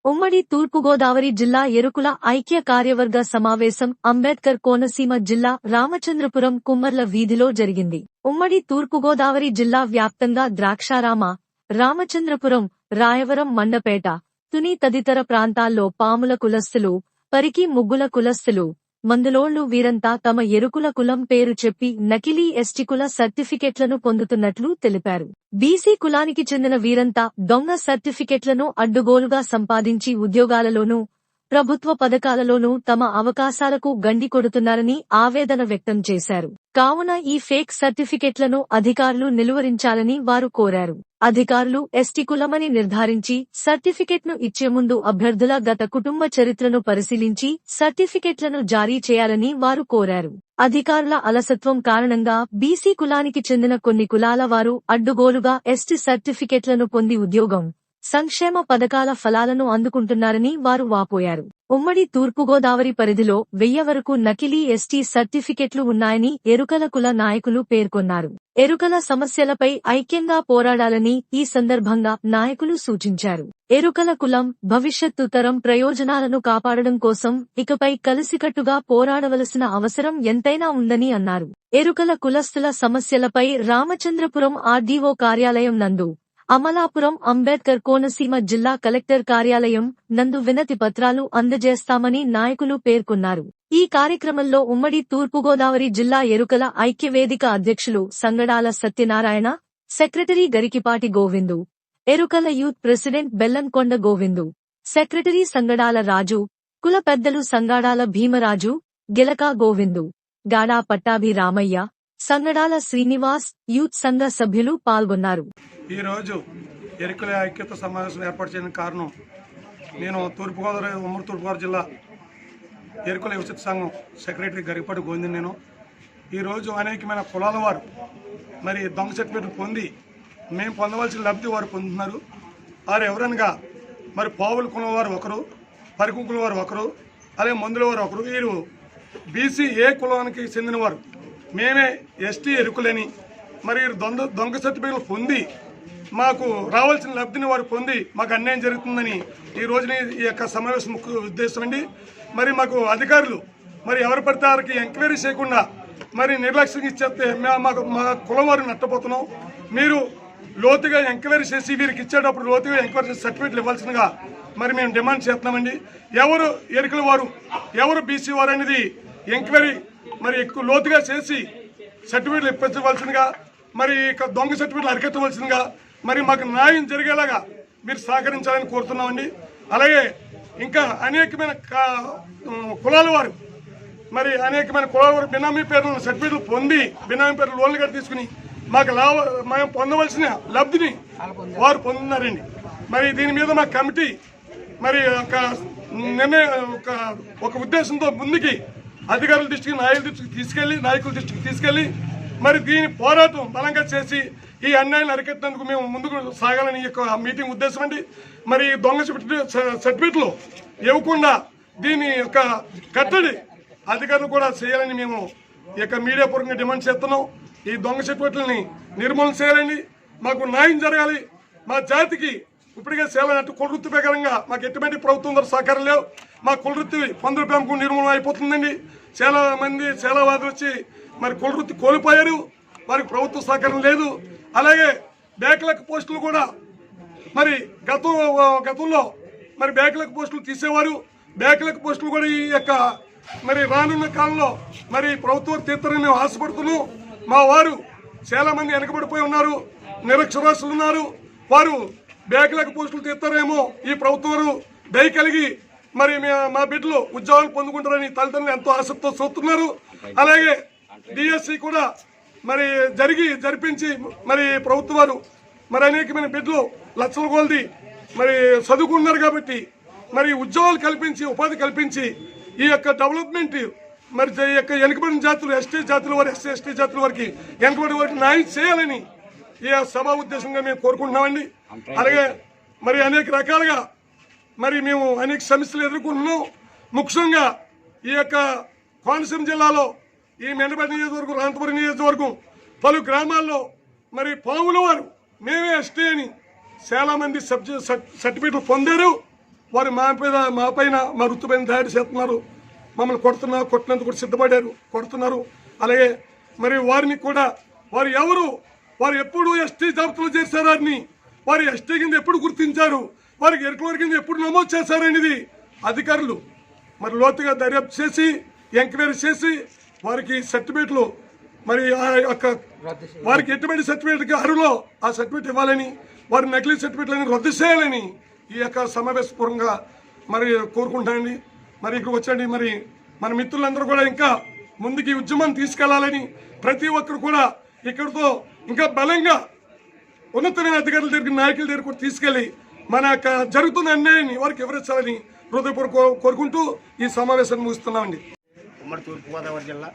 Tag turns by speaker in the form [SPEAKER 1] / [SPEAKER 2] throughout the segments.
[SPEAKER 1] ఉమ్మడి తూర్పుగోదావరి జిల్లా ఎరుకుల ఐక్య కార్యవర్గ సమావేశం అంబేద్కర్ కోనసీమ జిల్లా రామచంద్రపురం కుమ్మర్ల వీధిలో జరిగింది. ఉమ్మడి తూర్పుగోదావరి జిల్లా వ్యాప్తంగా ద్రాక్షారామ, రామచంద్రపురం, రాయవరం, మండపేట, తుని తదితర ప్రాంతాల్లో పాముల కులస్తులు, పరికి ముగ్గుల కులస్తులు, మందులోళ్లు వీరంతా తమ ఎరుకుల కులం పేరు చెప్పి నకిలీ ఎస్టీ కుల సర్టిఫికెట్లను పొందుతున్నట్లు తెలిపారు. బీసీ కులానికి చెందిన వీరంతా దొంగ సర్టిఫికెట్లను అడ్డుగోలుగా సంపాదించి ఉద్యోగాలలోనూ, ప్రభుత్వ పథకాలలోనూ తమ అవకాశాలకు గండి కొడుతున్నారని ఆవేదన వ్యక్తం చేశారు. కావున ఈ ఫేక్ సర్టిఫికెట్లను అధికారులు నిలువరించాలని వారు కోరారు. అధికారులు ఎస్టీ కులమని నిర్ధారించి సర్టిఫికెట్ను ఇచ్చే ముందు అభ్యర్థుల గత కుటుంబ చరిత్రను పరిశీలించి సర్టిఫికెట్లను జారీ చేయాలని వారు కోరారు. అధికారుల అలసత్వం కారణంగా బీసీ కులానికి చెందిన కొన్ని కులాల వారు అడ్డుగోలుగా ఎస్టీ సర్టిఫికెట్లను పొంది ఉద్యోగం, సంక్షేమ పథకాల ఫలాలను అందుకుంటున్నారని వారు వాపోయారు. ఉమ్మడి తూర్పుగోదావరి పరిధిలో 1000 వరకు నకిలీ ఎస్టీ సర్టిఫికెట్లు ఉన్నాయని ఎరుకల కుల నాయకులు పేర్కొన్నారు. ఎరుకల సమస్యలపై ఐక్యంగా పోరాడాలని ఈ సందర్భంగా నాయకులు సూచించారు. ఎరుకల కులం భవిష్యత్తు తరం ప్రయోజనాలను కాపాడడం కోసం ఇకపై కలిసికట్టుగా పోరాడవలసిన అవసరం ఎంతైనా ఉందని అన్నారు. ఎరుకల కులస్తుల సమస్యలపై రామచంద్రపురం ఆర్డీఓ కార్యాలయం నందు, అమలాపురం అంబేద్కర్ కోనసీమ జిల్లా కలెక్టర్ కార్యాలయం నందు వినతి పత్రాలు అందజేస్తామని నాయకులు పేర్కొన్నారు. ఈ కార్యక్రమంలో ఉమ్మడి తూర్పుగోదావరి జిల్లా ఎరుకల ఐక్యవేదిక అధ్యక్షులు Sangadala Satyanarayana, secretary Garikipati Govindu, Erukala youth president Bellamkonda Govindu, secretary Sangadala Raju, కుల పెద్దలు సంగాడాల భీమరాజు, గిలకా గోవిందు, గాడా పట్టాభి రామయ్య, సంగడాల శ్రీనివాస్, యూత్ సంఘ సభ్యులు పాల్గొన్నారు.
[SPEAKER 2] ఈ రోజు ఎరుకల ఐక్యత సమావేశం ఏర్పాటు చేయడానికి కారణం, నేను ఉమ్మడి తూర్పుగోదావరి జిల్లా ఎరుకల యువత సంఘం సెక్రటరీ గరికపాటి గోవిందు. నేను ఈరోజు అనేకమైన కులాల వారు మరి దొంగ సర్టిఫికెట్లు పొంది మేము పొందవలసిన లబ్ధి వారు పొందుతున్నారు. వారు ఎవరనగా మరి పావుల కులం వారు ఒకరు, పరికుంకుల వారు ఒకరు, అలాగే మందుల వారు ఒకరు. వీరు బీసీ ఏ కులానికి చెందినవారు. మేమే ఎస్టీ ఎరుకులని మరి దొంగ సర్టిఫికెట్లు పొంది మాకు రావాల్సిన లబ్ధిని వారు పొంది మాకు అన్యాయం జరుగుతుందని ఈ రోజున ఈ యొక్క సమావేశం ముఖ్య ఉద్దేశం అండి. మరి మాకు అధికారులు మరి ఎవరు పడితే వారికి ఎంక్వైరీ చేయకుండా మరి నిర్లక్ష్యం ఇచ్చేస్తే మా కులం వారు నష్టపోతున్నాం. మీరు లోతుగా ఎంక్వైరీ చేసి వీరికి ఇచ్చేటప్పుడు లోతుగా ఎంక్వైరీ చేసి సర్టిఫికెట్లు ఇవ్వాల్సిందిగా మరి మేము డిమాండ్ చేస్తున్నామండి. ఎవరు ఎరుకల వారు, ఎవరు బీసీ వారు అనేది ఎంక్వైరీ మరి ఎక్కువ లోతుగా చేసి సర్టిఫికెట్లు ఇప్పించవలసిందిగా, మరి దొంగ సర్టిఫికెట్లు అరికెత్తవలసిందిగా, మరి మాకు న్యాయం జరిగేలాగా మీరు సహకరించాలని కోరుతున్నామండి. అలాగే ఇంకా అనేకమైన కులాల వారు మరి అనేకమైన కులాల వారు బినామీ పేర్లను సర్టిఫికెట్లు పొంది బినామీ పేర్లు లోన్లు కట్టి తీసుకుని మేము పొందవలసిన లబ్ధిని వారు పొందుతున్నారండి. మరి దీని మీద మా కమిటీ మరి ఒక నిర్ణయం ఒక ఉద్దేశంతో ముందుకి అధికారుల దృష్టికి, నాయకుల దృష్టికి తీసుకెళ్లి మరి దీని పోరాటం బలంగా చేసి ఈ అన్యాయాన్ని అరికెట్టినందుకు మేము ముందుకు సాగాలని ఈ యొక్క మీటింగ్ ఉద్దేశం అండి. మరి దొంగ సర్టిఫికెట్లు ఇవ్వకుండా దీని యొక్క కట్టడి అధికారులు కూడా చేయాలని మేము ఈ యొక్క మీడియా పూర్వకంగా డిమాండ్ చేస్తున్నాం. ఈ దొంగ సర్టిఫికెట్లని నిర్మూలన చేయాలండి. మాకు న్యాయం జరగాలి. మా జాతికి ఇప్పటికే సేలనట్టు కులవృత్తి ప్రకారంగా మాకు ఎటువంటి ప్రభుత్వం ద్వారా సహకారం లేవు. మా కులవృత్తి పందుల పెంపకం నిర్మూలన అయిపోతుందండి. చాలా మంది చాలా వాదులు వచ్చి మరి కులవృత్తి కోల్పోయారు. వారికి ప్రభుత్వ సహకారం లేదు. అలాగే బ్యాక్లెక్ పోస్టులు కూడా మరి గతంలో మరి బ్యాక్లెక్ పోస్టులు తీసేవారు. బ్యాక్లెక్ పోస్టులు కూడా ఈ యొక్క మరి రానున్న కాలంలో మరి ప్రభుత్వం తీర్చారని మేము ఆశపడుతున్నాం. మా వారు చాలా మంది వెనకబడిపోయి ఉన్నారు, నిరక్షరాస్యులు ఉన్నారు. వారు బ్యాక్లెక్ పోస్టులు తీర్తారేమో ఈ ప్రభుత్వం దయ కలిగి మరి మా బిడ్డలు ఉద్యోగాలు పొందుకుంటారని తల్లిదండ్రులు ఎంతో ఆసక్తితో చూస్తున్నారు. అలాగే డిఎస్సి కూడా మరి జరిపించి మరి ప్రభుత్వం వారు మరి అనేకమైన బిడ్డలు లక్షల కొలది మరి చదువుకుంటున్నారు కాబట్టి మరి ఉద్యోగాలు కల్పించి, ఉపాధి కల్పించి ఈ యొక్క డెవలప్మెంట్ మరి ఈ యొక్క వెనుకబడిన జాతులు, ఎస్టీ జాతుల వారు, ఎస్సీ జాతుల వారికి వెనుకబడిన వారికి న్యాయం చేయాలని ఈ సభా ఉద్దేశంగా మేము కోరుకుంటున్నామండి. అలాగే మరి అనేక రకాలుగా మరి మేము అనేక సమస్యలు ఎదుర్కొంటున్నాం. ముఖ్యంగా ఈ యొక్క కోనసీమ జిల్లాలో ఈ మెండపేట నియోజకవర్గం, అనంతపురం నియోజకవర్గం పలు గ్రామాల్లో మరి పావుల వారు మేమే ఎస్టీ అని చాలా మంది సర్టిఫికెట్లు పొందారు. వారు మా పైన మా వృత్తి పైన దాడి చేస్తున్నారు. మమ్మల్ని కొట్టినందుకు కూడా సిద్ధపడ్డారు, కొడుతున్నారు. అలాగే మరి వారిని కూడా వారు ఎప్పుడు ఎస్టీ జాబితాలో చేశారని, వారు ఎస్టీ కింద ఎప్పుడు గుర్తించారు, వారికి ఎరుకుల కింద ఎప్పుడు నమోదు చేశారనేది అధికారులు మరి లోతుగా దర్యాప్తు చేసి ఎంక్వైరీ చేసి వారికి సర్టిఫికేట్లు మరి వారికి ఎటువంటి సర్టిఫికేట్కి అర్హులో ఆ సర్టిఫికేట్ ఇవ్వాలని, వారి నకిలీ సర్టిఫికేట్లను రద్దు చేయాలని ఈ యొక్క సమావేశపూర్వంగా మరి కోరుకుంటానండి. మరి ఇక్కడ వచ్చండి, మరి మన మిత్రులందరూ కూడా ఇంకా ముందుకు ఈ ఉద్యమాన్ని తీసుకెళ్లాలని, ప్రతి ఒక్కరు కూడా ఇక్కడితో ఇంకా బలంగా ఉన్నతమైన అధికారుల దగ్గర, నాయకుల దగ్గర కూడా తీసుకెళ్లి మన యొక్క జరుగుతున్న అన్యాయాన్ని వారికి వివరించాలని హృదయపూర్వక కోరుకుంటూ ఈ సమావేశాన్ని ముగిస్తున్నామండి.
[SPEAKER 3] ఉమ్మడి తూర్పుగోదావరి జిల్లా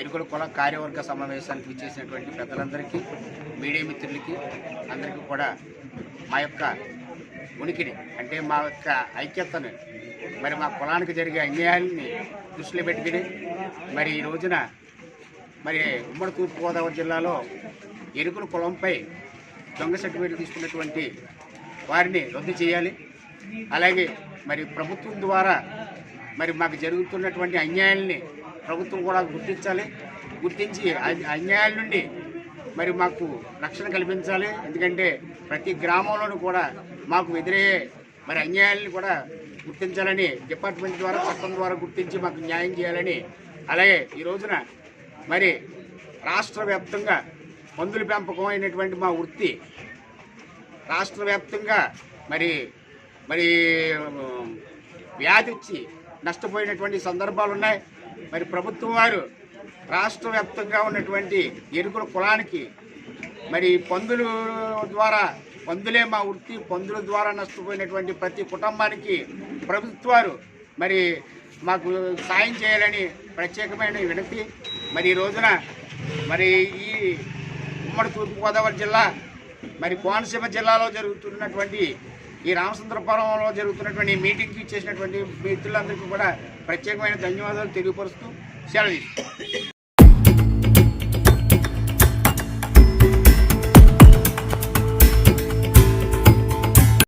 [SPEAKER 3] ఎరుకుల కుల కార్యవర్గ సమావేశానికి విచ్చేసినటువంటి పెద్దలందరికీ, మీడియా మిత్రులకి అందరికీ కూడా మా యొక్క ఉనికిని, అంటే మా యొక్క ఐక్యతను, మరి మా కులానికి జరిగే అన్యాయాన్ని దృష్టిలో పెట్టుకుని మరి ఈ రోజున మరి ఉమ్మడి తూర్పుగోదావరి జిల్లాలో ఎరుకుల కులంపై దొంగ సర్టిఫికేట్ తీసుకున్నటువంటి వారిని రద్దు చేయాలి. అలాగే మరి ప్రభుత్వం ద్వారా మరి మాకు జరుగుతున్నటువంటి అన్యాయాల్ని ప్రభుత్వం కూడా గుర్తించి అన్యాయాల నుండి మరి మాకు రక్షణ కల్పించాలి. ఎందుకంటే ప్రతి గ్రామంలోనూ కూడా మాకు ఎదురయ్యే మరి అన్యాయాలను కూడా గుర్తించాలని, డిపార్ట్మెంట్ ద్వారా చట్టం ద్వారా గుర్తించి మాకు న్యాయం చేయాలని, అలాగే ఈ రోజున మరి రాష్ట్ర వ్యాప్తంగా పందుల పెంపకం అయినటువంటి మా వృత్తి రాష్ట్ర వ్యాప్తంగా మరి వ్యాధి వచ్చి నష్టపోయినటువంటి సందర్భాలు ఉన్నాయి. మరి ప్రభుత్వం వారు రాష్ట్ర వ్యాప్తంగా ఉన్నటువంటి ఎరుకుల కులానికి మరి పందులే మా వృత్తి, పందుల ద్వారా నష్టపోయినటువంటి ప్రతి కుటుంబానికి ప్రభుత్వాలు మరి మాకు సాయం చేయాలని ప్రత్యేకమైన వినతి. మరి ఈ రోజున మరి ఈ ఉమ్మడి తూర్పుగోదావరి జిల్లా మరి కోనసీమ జిల్లాలో జరుగుతున్నటువంటి ఈ రామచంద్రపురంలో జరుగుతున్నటువంటి మీటింగ్కి ఇచ్చేసినటువంటి మిత్రులందరికీ కూడా ప్రత్యేకమైన ధన్యవాదాలు తెలియపరుస్తూ సెలవు.